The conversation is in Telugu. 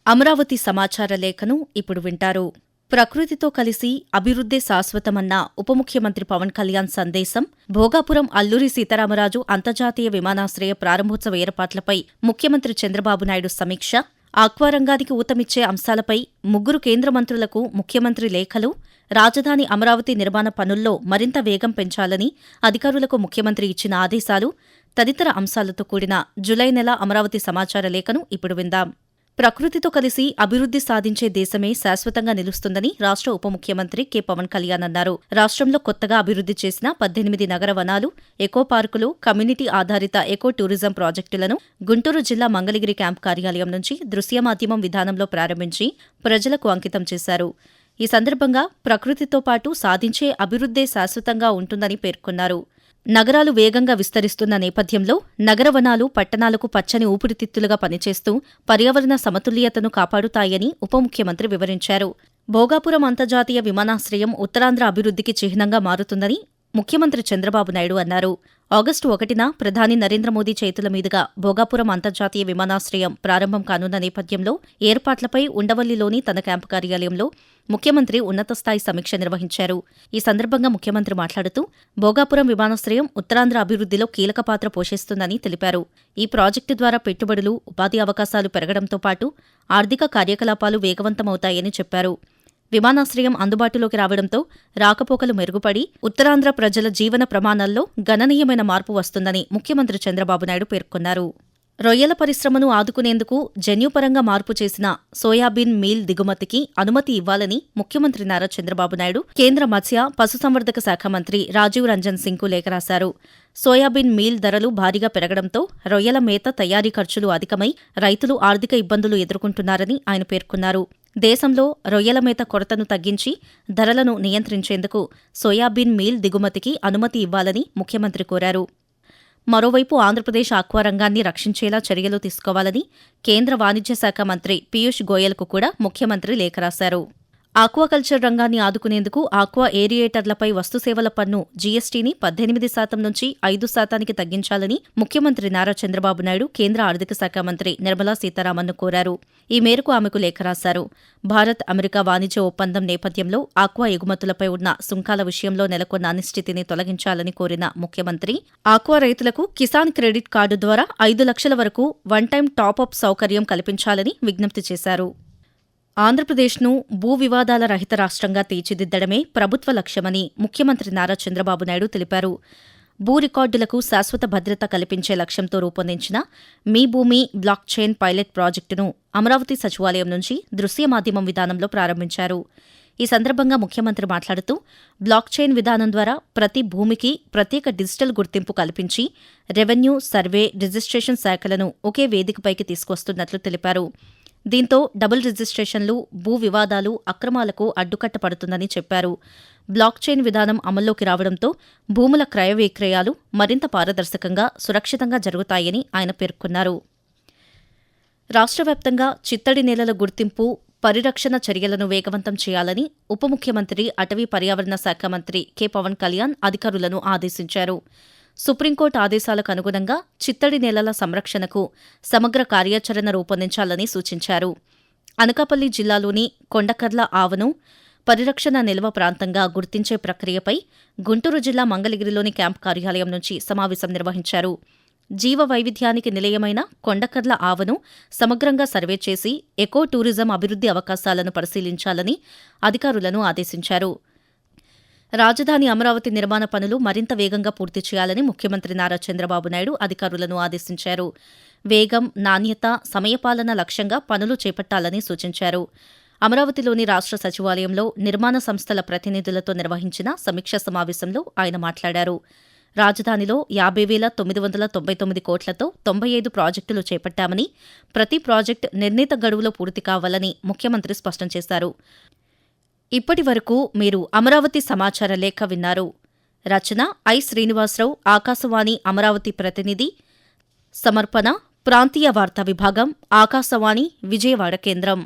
అమరావతి సమాచార లేఖను ఇప్పుడు వింటారు. ప్రకృతితో కలిసి అభివృద్ధే శాశ్వతమన్న ఉప ముఖ్యమంత్రి పవన్ కళ్యాణ్ సందేశం, భోగాపురం అల్లూరి సీతారామరాజు అంతర్జాతీయ విమానాశ్రయ ప్రారంభోత్సవ ఏర్పాట్లపై ముఖ్యమంత్రి చంద్రబాబు నాయుడు సమీక్ష, ఆక్వారంగానికి ఊతమిచ్చే అంశాలపై ముగ్గురు కేంద్ర మంత్రులకు ముఖ్యమంత్రి లేఖలు, రాజధాని అమరావతి నిర్మాణ పనుల్లో మరింత వేగం పెంచాలని అధికారులకు ముఖ్యమంత్రి ఇచ్చిన ఆదేశాలు తదితర అంశాలతో కూడిన జులై నెల అమరావతి సమాచార లేఖను ఇప్పుడు విందాం. ప్రకృతితో కలిసి అభివృద్ధి సాధించే దేశమే శాశ్వతంగా నిలుస్తుందని రాష్ట్ర ఉప ముఖ్యమంత్రి కె పవన్ కళ్యాణ్ అన్నారు. రాష్ట్రంలో కొత్తగా అభివృద్ధి చేసిన 18 నగర వనాలు, ఎకో పార్కులు, కమ్యూనిటీ ఆధారిత ఎకో టూరిజం ప్రాజెక్టులను గుంటూరు జిల్లా మంగళగిరి క్యాంప్ కార్యాలయం నుంచి దృశ్య మాధ్యమం విధానంలో ప్రారంభించి ప్రజలకు అంకితం చేశారు. ఈ సందర్భంగా ప్రకృతితో పాటు సాధించే అభివృద్ధే శాశ్వతంగా ఉంటుందని పేర్కొన్నారు. నగరాలు వేగంగా విస్తరిస్తున్న నేపథ్యంలో నగర వనాలు పట్టణాలకు పచ్చని ఊపిరితిత్తులుగా పనిచేస్తూ పర్యావరణ సమతుల్యతను కాపాడుతాయని ఉప ముఖ్యమంత్రి వివరించారు. భోగాపురం అంతర్జాతీయ విమానాశ్రయం ఉత్తరాంధ్ర అభివృద్ధికి చిహ్నంగా మారుతుందని ముఖ్యమంత్రి చంద్రబాబు నాయుడు అన్నారు. ఆగస్టు 1న ప్రధాని నరేంద్ర మోదీ చేతుల మీదుగా భోగాపురం అంతర్జాతీయ విమానాశ్రయం ప్రారంభం కానున్న నేపథ్యంలో ఏర్పాట్లపై ఉండవల్లిలోని తన క్యాంపు కార్యాలయంలో ముఖ్యమంత్రి ఉన్నతస్థాయి సమీక్ష నిర్వహించారు. ఈ సందర్భంగా ముఖ్యమంత్రి మాట్లాడుతూ భోగాపురం విమానాశ్రయం ఉత్తరాంధ్ర అభివృద్ధిలో కీలక పాత్ర పోషిస్తుందని తెలిపారు. ఈ ప్రాజెక్టు ద్వారా పెట్టుబడులు, ఉపాధి అవకాశాలు పెరగడంతో పాటు ఆర్థిక కార్యకలాపాలు వేగవంతమవుతాయని చెప్పారు. విమానాశ్రయం అందుబాటులోకి రావడంతో రాకపోకలు మెరుగుపడి ఉత్తరాంధ్ర ప్రజల జీవన ప్రమాణాల్లో గణనీయమైన మార్పు వస్తుందని ముఖ్యమంత్రి చంద్రబాబు నాయుడు పేర్కొన్నారు. రొయ్యల పరిశ్రమను ఆదుకునేందుకు జన్యుపరంగా మార్పు చేసిన సోయాబీన్ మీల్ దిగుమతికి అనుమతి ఇవ్వాలని ముఖ్యమంత్రి నారా చంద్రబాబు నాయుడు కేంద్ర మత్స్య, పశుసంవర్ధక శాఖ మంత్రి రాజీవ్ రంజన్ సింగ్కు లేఖ రాశారు. సోయాబీన్ మీల్ ధరలు భారీగా పెరగడంతో రొయ్యల మేత తయారీ ఖర్చులు అధికమై రైతులు ఆర్థిక ఇబ్బందులు ఎదుర్కొంటున్నారని ఆయన పేర్కొన్నారు. దేశంలో రొయ్యల మేత కొరతను తగ్గించి ధరలను నియంత్రించేందుకు సోయాబీన్ మీల్ దిగుమతికి అనుమతి ఇవ్వాలని ముఖ్యమంత్రి కోరారు. మరోవైపు ఆంధ్రప్రదేశ్ ఆక్వారంగాన్ని రక్షించేలా చర్యలు తీసుకోవాలని కేంద్ర వాణిజ్య శాఖ మంత్రి పీయూష్ గోయల్కు కూడా ముఖ్యమంత్రి లేఖ రాశారు. ఆక్వాకల్చర్ రంగాన్ని ఆదుకునేందుకు ఆక్వా ఏరియేటర్లపై వస్తుసేవల పన్ను జీఎస్టీని 18% నుంచి 5%కి తగ్గించాలని ముఖ్యమంత్రి నారా చంద్రబాబు నాయుడు కేంద్ర ఆర్థిక శాఖ మంత్రి నిర్మలా సీతారామన్ను కోరారు. ఈ మేరకు ఆమెకు లేఖ రాశారు. భారత్ అమెరికా వాణిజ్య ఒప్పందం నేపథ్యంలో ఆక్వా ఎగుమతులపై ఉన్న సుంకాల విషయంలో నెలకొన్న అనిశ్చితిని తొలగించాలని కోరిన ముఖ్యమంత్రి ఆక్వా రైతులకు కిసాన్ క్రెడిట్ కార్డు ద్వారా 5 లక్షల వరకు వన్ టైం టాపప్ సౌకర్యం కల్పించాలని విజ్ఞప్తి చేశారు. ఆంధ్రప్రదేశ్ను భూ వివాదాల రహిత రాష్ట్రంగా తీర్చిదిద్దడమే ప్రభుత్వ లక్ష్యమని ముఖ్యమంత్రి నారా చంద్రబాబు నాయుడు తెలిపారు. భూ రికార్డులకు శాశ్వత భద్రత కల్పించే లక్ష్యంతో రూపొందించిన మీ భూమి బ్లాక్ చైన్ పైలట్ ప్రాజెక్టును అమరావతి సచివాలయం నుంచి దృశ్య మాధ్యమం విధానంలో ప్రారంభించారు. ఈ సందర్భంగా ముఖ్యమంత్రి మాట్లాడుతూ బ్లాక్ చైన్ విధానం ద్వారా ప్రతి భూమికి ప్రత్యేక డిజిటల్ గుర్తింపు కల్పించి రెవెన్యూ, సర్వే, రిజిస్ట్రేషన్ శాఖలను ఒకే వేదికపైకి తీసుకొస్తున్నట్లు తెలిపారు. దీంతో డబుల్ రిజిస్ట్రేషన్లు, భూ వివాదాలు, అక్రమాలకు అడ్డుకట్ట పడుతుందని చెప్పారు. బ్లాక్ చైన్ విధానం అమల్లోకి రావడంతో భూముల క్రయ విక్రయాలు మరింత పారదర్శకంగా, సురక్షితంగా జరుగుతాయని ఆయన పేర్కొన్నారు. రాష్ట్ర వ్యాప్తంగా చిత్తడి నేలల గుర్తింపు, పరిరక్షణ చర్యలను వేగవంతం చేయాలని ఉప ముఖ్యమంత్రి, అటవీ పర్యావరణ శాఖ మంత్రి కె పవన్ కళ్యాణ్ అధికారులను ఆదేశించారు. సుప్రీంకోర్టు ఆదేశాలకు అనుగుణంగా చిత్తడి నేలల సంరక్షణకు సమగ్ర కార్యాచరణ రూపొందించాలని సూచించారు. అనకాపల్లి జిల్లాలోని కొండకర్ల ఆవను పరిరక్షణ నిల్వ ప్రాంతంగా గుర్తించే ప్రక్రియపై గుంటూరు జిల్లా మంగళగిరిలోని క్యాంపు కార్యాలయం నుంచి సమావేశం నిర్వహించారు. జీవ వైవిధ్యానికి నిలయమైన కొండకర్ల ఆవను సమగ్రంగా సర్వే చేసి ఎకో టూరిజం అభివృద్ధి అవకాశాలను పరిశీలించాలని అధికారులను ఆదేశించారు. రాజధాని అమరావతి నిర్మాణ పనులు మరింత వేగంగా పూర్తి చేయాలని ముఖ్యమంత్రి నారా చంద్రబాబు నాయుడు అధికారులను ఆదేశించారు. వేగం, నాణ్యత, సమయపాలన లక్ష్యంగా పనులు చేపట్టాలని సూచించారు. అమరావతిలోని రాష్ట్ర సచివాలయంలో నిర్మాణ సంస్థల ప్రతినిధులతో నిర్వహించిన సమీక్షా సమావేశంలో ఆయన మాట్లాడారు. రాజధానిలో 50,999 కోట్లతో 95 ప్రాజెక్టులు చేపట్టామని, ప్రతి ప్రాజెక్టు నిర్ణీత గడువులో పూర్తి కావాలని ముఖ్యమంత్రి స్పష్టం చేశారు. ఇప్పటి వరకు మీరు అమరావతి సమాచార లేఖ విన్నారు. రచన ఐ. శ్రీనివాసరావు, ఆకాశవాణి అమరావతి ప్రతినిధి. సమర్పణ ప్రాంతీయ వార్తా విభాగం, ఆకాశవాణి విజయవాడ కేంద్రం.